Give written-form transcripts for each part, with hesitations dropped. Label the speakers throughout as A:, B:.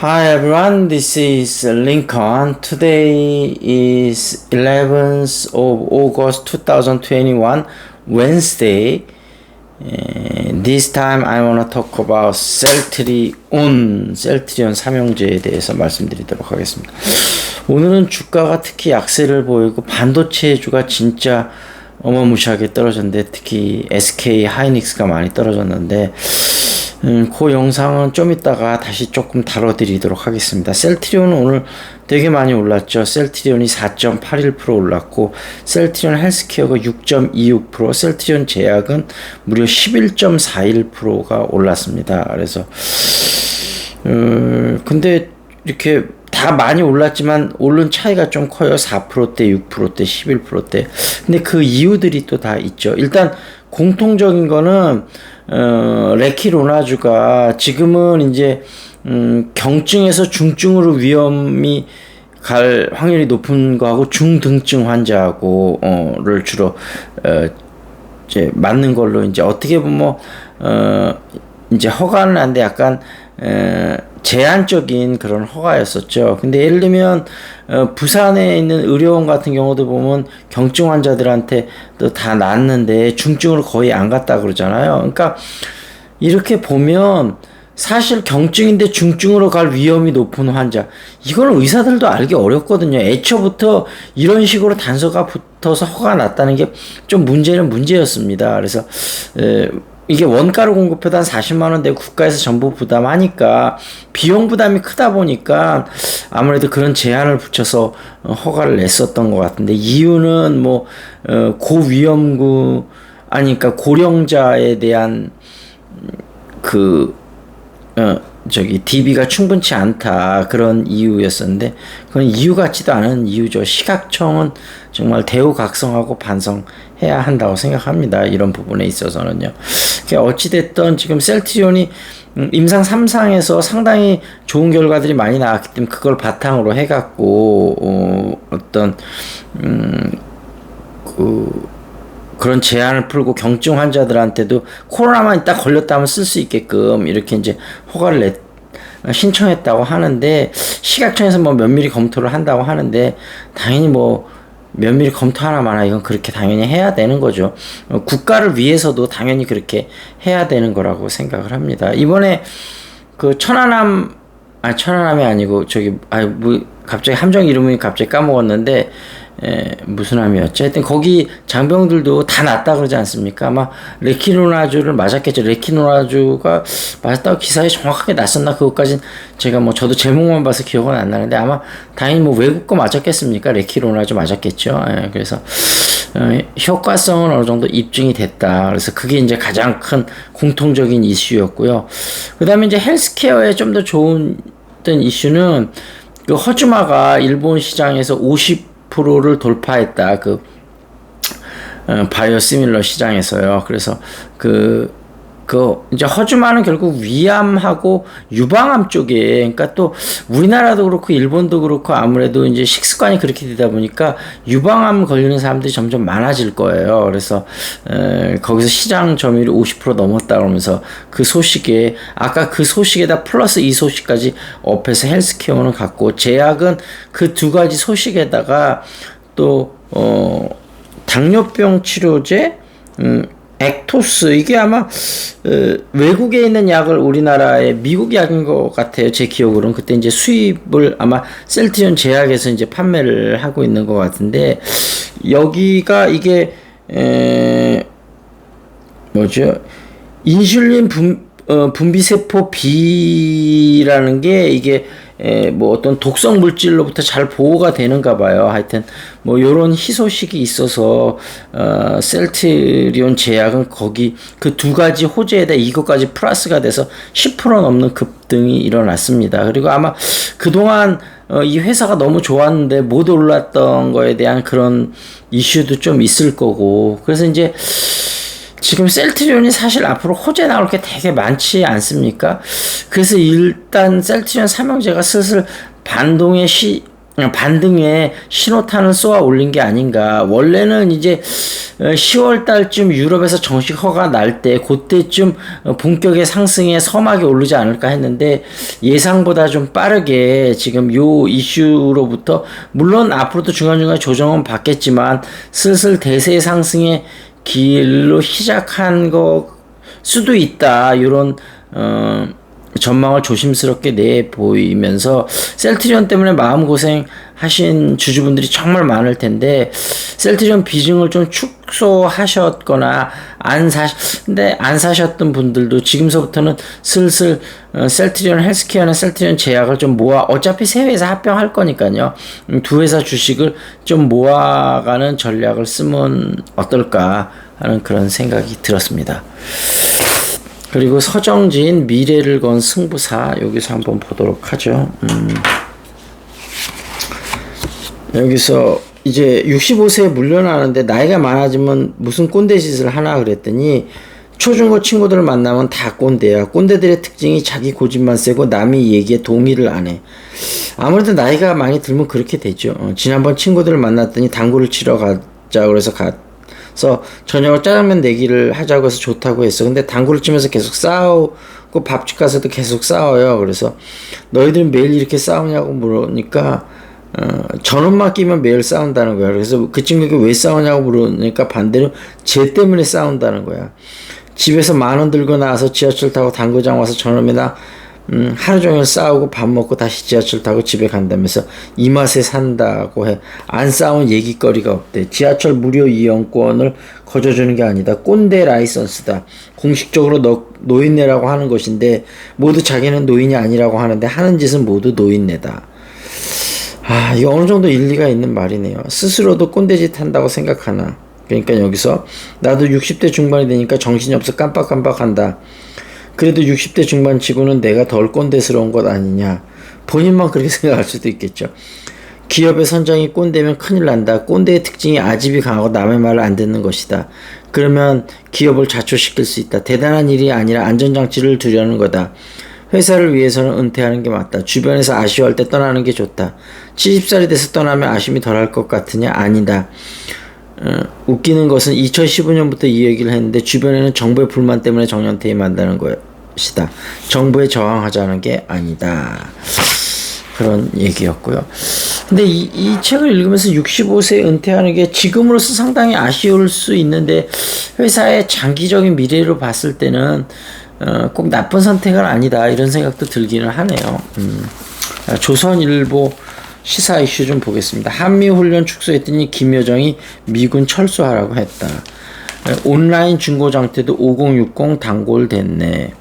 A: Hi everyone, this is Lincoln. Today is 11th of August 2021, Wednesday. This time I want to talk about 셀트리온 삼형제에 대해서 말씀드리도록 하겠습니다. 오늘은 주가가 특히 약세를 보이고 반도체주가 진짜 어마무시하게 떨어졌는데 특히 SK 하이닉스가 많이 떨어졌는데 그 영상은 좀 이따가 다시 조금 다뤄드리도록 하겠습니다. 셀트리온은 오늘 되게 많이 올랐죠. 셀트리온이 4.81% 올랐고 셀트리온 헬스케어가 6.26%, 셀트리온 제약은 무려 11.41%가 올랐습니다. 그래서 근데 이렇게 다 많이 올랐지만 오른 차이가 좀 커요. 4%대, 6%대, 11%대. 근데 그 이유들이 또 다 있죠. 일단 공통적인 거는 레키로나주가 지금은 이제 경증에서 중증으로 위험이 갈 확률이 높은 거하고 중등증 환자하고를 주로 이제 맞는 걸로 이제 어떻게 보면 이제 허가는 안 돼 약간 제한적인 그런 허가였었죠. 근데 예를 들면 부산에 있는 의료원 같은 경우도 보면 경증 환자들한테 또 다 낫는데 중증으로 거의 안 갔다 그러잖아요. 그러니까 이렇게 보면 사실 경증인데 중증으로 갈 위험이 높은 환자, 이거는 의사들도 알기 어렵거든요. 애초부터 이런 식으로 단서가 붙어서 허가가 났다는 게 좀 문제는 문제였습니다. 그래서 이게 원가로 공급해도 한 40만 원 내고 국가에서 전부 부담하니까 비용 부담이 크다 보니까 아무래도 그런 제한을 붙여서 허가를 냈었던 것 같은데, 이유는 뭐 고위험구 그러니까 고령자에 대한 DB가 충분치 않다, 그런 이유였었는데 그건 이유 같지도 않은 이유죠. 시각청은 정말 대우각성하고 반성해야 한다고 생각합니다. 이런 부분에 있어서는요. 어찌됐든 지금 셀트리온이 임상 3상에서 상당히 좋은 결과들이 많이 나왔기 때문에 그걸 바탕으로 해갖고 그런 제한을 풀고 경증 환자들한테도 코로나만 있다 걸렸다면 쓸 수 있게끔 이렇게 이제 허가를 신청했다고 하는데, 시각청에서 뭐 면밀히 검토를 한다고 하는데 당연히 뭐 면밀히 검토하나 마나 이건 그렇게 당연히 해야 되는 거죠. 국가를 위해서도 당연히 그렇게 해야 되는 거라고 생각을 합니다. 이번에 그 천안함이 아니고 갑자기 함정 이름이 갑자기 까먹었는데 무슨 함이었지? 하여튼 거기 장병들도 다 낫다 그러지 않습니까? 아마 레키노나주를 맞았겠죠. 레키노나주가 맞았다고 기사에 정확하게 났었나? 그것까진 제가 저도 제목만 봐서 기억은 안 나는데 아마 당연히 뭐 외국 거 맞았겠습니까? 레키노나주 맞았겠죠. 그래서 효과성은 어느 정도 입증이 됐다. 그래서 그게 이제 가장 큰 공통적인 이슈였고요. 그 다음에 이제 헬스케어에 좀 더 좋은 이슈는 그 허즈마가 일본 시장에서 50%를 돌파했다. 바이오시밀러 시장에서요. 그래서 이제 허즈마는 결국 위암하고 유방암 쪽에, 그러니까 또 우리나라도 그렇고 일본도 그렇고 아무래도 이제 식습관이 그렇게 되다 보니까 유방암 걸리는 사람들이 점점 많아질 거예요. 그래서 거기서 시장 점유율이 50% 넘었다 그러면서 그 소식에, 아까 그 소식에다 플러스 이 소식까지 업해서 헬스케어는 갔고, 제약은 그 두 가지 소식에다가 또 당뇨병 치료제 액토스, 이게 아마 외국에 있는 약을 우리나라의 미국 약인 것 같아요. 제 기억으로는 그때 이제 수입을 아마 셀트리온 제약에서 이제 판매를 하고 있는 것 같은데, 여기가 이게 인슐린 분비세포 B라는 게 이게 어떤 독성 물질로부터 잘 보호가 되는가 봐요. 하여튼 요런 희소식이 있어서 셀트리온 제약은 거기 그 두 가지 호재에다 이것까지 플러스가 돼서 10% 넘는 급등이 일어났습니다. 그리고 아마 그동안 이 회사가 너무 좋았는데 못 올랐던 거에 대한 그런 이슈도 좀 있을 거고, 그래서 이제 지금 셀트리온이 사실 앞으로 호재 나올 게 되게 많지 않습니까? 그래서 일단 셀트리온 삼형제가 슬슬 반동의 반등에 신호탄을 쏘아 올린 게 아닌가. 원래는 이제 10월 달쯤 유럽에서 정식 허가 날 때 그때쯤 본격의 상승에 서막이 오르지 않을까 했는데 예상보다 좀 빠르게 지금 요 이슈로부터 물론 앞으로도 중간중간 조정은 받겠지만 슬슬 대세 상승의 길로 시작한 거 수도 있다. 요런 전망을 조심스럽게 내보이면서 셀트리온 때문에 마음고생 하신 주주분들이 정말 많을 텐데 셀트리온 비중을 좀 축소하셨거나 근데 안 사셨던 분들도 지금서부터는 슬슬 셀트리온 헬스케어나 셀트리온 제약을 좀 모아 어차피 세 회사 합병할 거니까요. 두 회사 주식을 좀 모아가는 전략을 쓰면 어떨까 하는 그런 생각이 들었습니다. 그리고 서정진 미래를 건 승부사 여기서 한번 보도록 하죠. 여기서 이제 65세에 물러나는데 나이가 많아지면 무슨 꼰대 짓을 하나 그랬더니 초중고 친구들을 만나면 다 꼰대야. 꼰대들의 특징이 자기 고집만 세고 남이 얘기에 동의를 안 해. 아무래도 나이가 많이 들면 그렇게 되죠. 지난번 친구들을 만났더니 당구를 치러 가자 그래서 그래서 저녁을 짜장면 내기를 하자고 해서 좋다고 했어. 근데 당구를 치면서 계속 싸우고 밥집 가서도 계속 싸워요. 그래서 너희들은 매일 이렇게 싸우냐고 물으니까 저놈만 끼면 매일 싸운다는 거야. 그래서 그 친구에게 왜 싸우냐고 물으니까 반대로 쟤 때문에 싸운다는 거야. 집에서 10,000원 들고 나와서 지하철 타고 당구장 와서 저놈이랑 하루 종일 싸우고 밥 먹고 다시 지하철 타고 집에 간다면서 이 맛에 산다고 해. 안 싸운 얘기거리가 없대. 지하철 무료 이용권을 거저주는 게 아니다. 꼰대 라이선스다. 공식적으로 노인네라고 하는 것인데 모두 자기는 노인이 아니라고 하는데 하는 짓은 모두 노인네다. 이거 어느 정도 일리가 있는 말이네요. 스스로도 꼰대짓 한다고 생각하나. 그러니까 여기서 나도 60대 중반이 되니까 정신이 없어 깜빡깜빡한다. 그래도 60대 중반 치고는 내가 덜 꼰대스러운 것 아니냐. 본인만 그렇게 생각할 수도 있겠죠. 기업의 선장이 꼰대면 큰일 난다. 꼰대의 특징이 아집이 강하고 남의 말을 안 듣는 것이다. 그러면 기업을 자초시킬 수 있다. 대단한 일이 아니라 안전장치를 두려는 거다. 회사를 위해서는 은퇴하는 게 맞다. 주변에서 아쉬워할 때 떠나는 게 좋다. 70살이 돼서 떠나면 아쉬움이 덜할 것 같으냐? 아니다. 웃기는 것은 2015년부터 이 얘기를 했는데 주변에는 정부의 불만 때문에 정년퇴임한다는 것이다. 정부에 저항하자는 게 아니다. 그런 얘기였고요. 근데 이 책을 읽으면서 65세 은퇴하는 게 지금으로서 상당히 아쉬울 수 있는데 회사의 장기적인 미래로 봤을 때는 꼭 나쁜 선택은 아니다. 이런 생각도 들기는 하네요. 조선일보 시사 이슈 좀 보겠습니다. 한미훈련 축소했더니 김여정이 미군 철수하라고 했다. 온라인 중고장터도 5060 단골 됐네.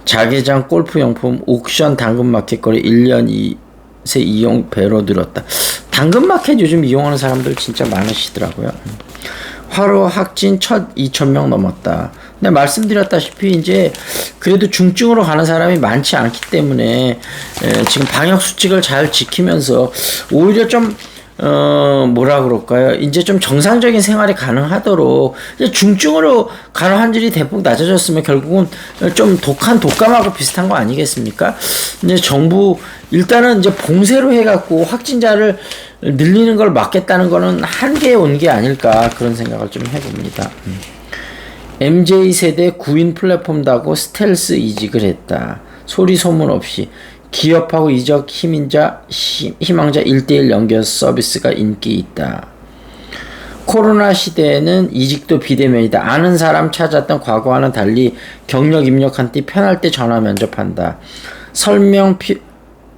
A: 자개장 골프용품 옥션 당근마켓 거래 1년 새 이용 배로 늘었다. 당근마켓 요즘 이용하는 사람들 진짜 많으시더라고요. 화로 확진 첫 2,000명 넘었다. 근데 말씀드렸다시피 이제 그래도 중증으로 가는 사람이 많지 않기 때문에 지금 방역 수칙을 잘 지키면서 오히려 좀 뭐라 그럴까요? 이제 좀 정상적인 생활이 가능하도록 이제 중증으로 가는 환율이 대폭 낮아졌으면 결국은 좀 독감하고 비슷한 거 아니겠습니까? 이제 정부 일단은 이제 봉쇄로 해갖고 확진자를 늘리는 걸 막겠다는 거는 한계에 온 게 아닐까 그런 생각을 좀 해봅니다. MZ세대 구인 플랫폼다고 스텔스 이직을 했다. 소리 소문 없이 기업하고 이적 희망자 1대1 연결 서비스가 인기 있다. 코로나 시대에는 이직도 비대면이다. 아는 사람 찾았던 과거와는 달리 경력 입력한 뒤 편할 때 전화 면접한다. 설명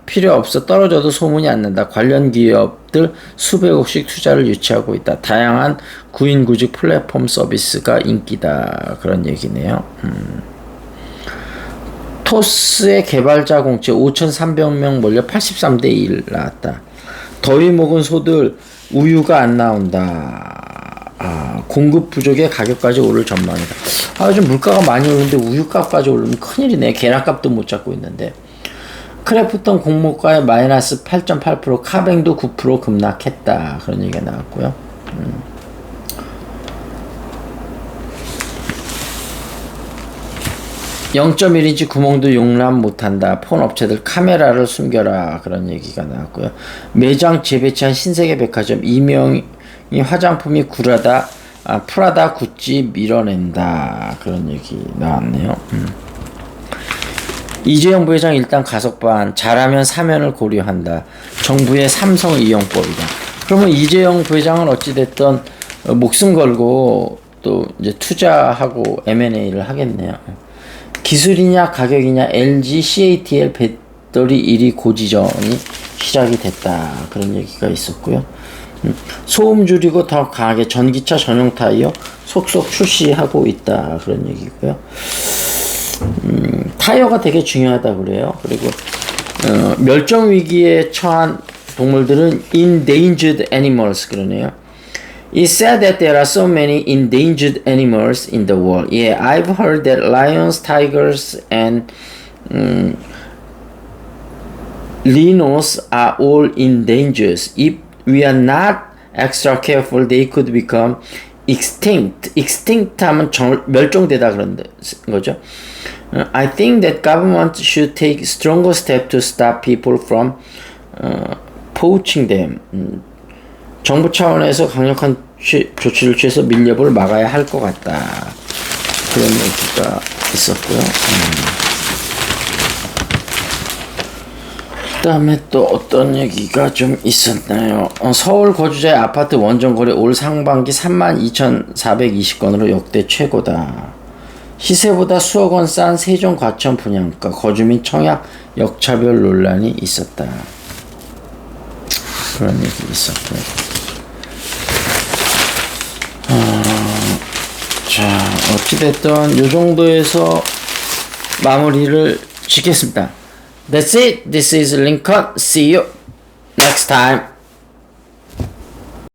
A: 필요 없어 떨어져도 소문이 안 난다. 관련 기업들 수백억씩 투자를 유치하고 있다. 다양한 구인 구직 플랫폼 서비스가 인기다. 그런 얘기네요. 토스의 개발자 공채 5,300명 몰려 83대 1 나왔다. 더위 먹은 소들 우유가 안 나온다. 공급 부족에 가격까지 오를 전망이다. 요즘 물가가 많이 오르는데 우유값까지 오르면 큰일이네. 계란값도 못 잡고 있는데. 크래프톤 공모가에 마이너스 8.8%, 카뱅도 9% 급락했다. 그런 얘기가 나왔고요. 0.1인치 구멍도 용납 못한다. 폰 업체들 카메라를 숨겨라. 그런 얘기가 나왔고요. 매장 재배치한 신세계 백화점 이명이 화장품이 굴하다. 프라다 구찌 밀어낸다. 그런 얘기 나왔네요. 이재용 부회장 일단 가석방. 잘하면 사면을 고려한다. 정부의 삼성 이용법이다. 그러면 이재용 부회장은 어찌됐든 목숨 걸고 또 이제 투자하고 M&A를 하겠네요. 기술이냐 가격이냐 LG CATL 배터리 1위 고지전이 시작이 됐다. 그런 얘기가 있었고요. 소음 줄이고 더 강하게 전기차 전용 타이어 속속 출시하고 있다. 그런 얘기고요. 타이어가 되게 중요하다 그래요. 그리고 멸종 위기에 처한 동물들은 endangered animals 그러네요. It said that there are so many endangered animals in the world. Yeah, I've heard that lions, tigers, and rhinos are all endangered. If we are not extra careful, they could become extinct. Extinct 하면 멸종되다 그런 거죠. I think that government should take stronger steps to stop people from poaching them. 정부 차원에서 강력한 조치를 취해서 밀렵을 막아야 할 것 같다. 그런 얘기가 있었고요. 그 다음에 또 어떤 얘기가 좀 있었나요? 서울 거주자의 아파트 원정 거래 올 상반기 32,420건으로 역대 최고다. 시세보다 수억 원 싼 세종 과천 분양가, 거주민 청약 역차별 논란이 있었다. 그런 얘기 있었고요. 자, 어찌됐든 요 정도에서 마무리를 짓겠습니다. That's it. This is Lincoln. See you next time.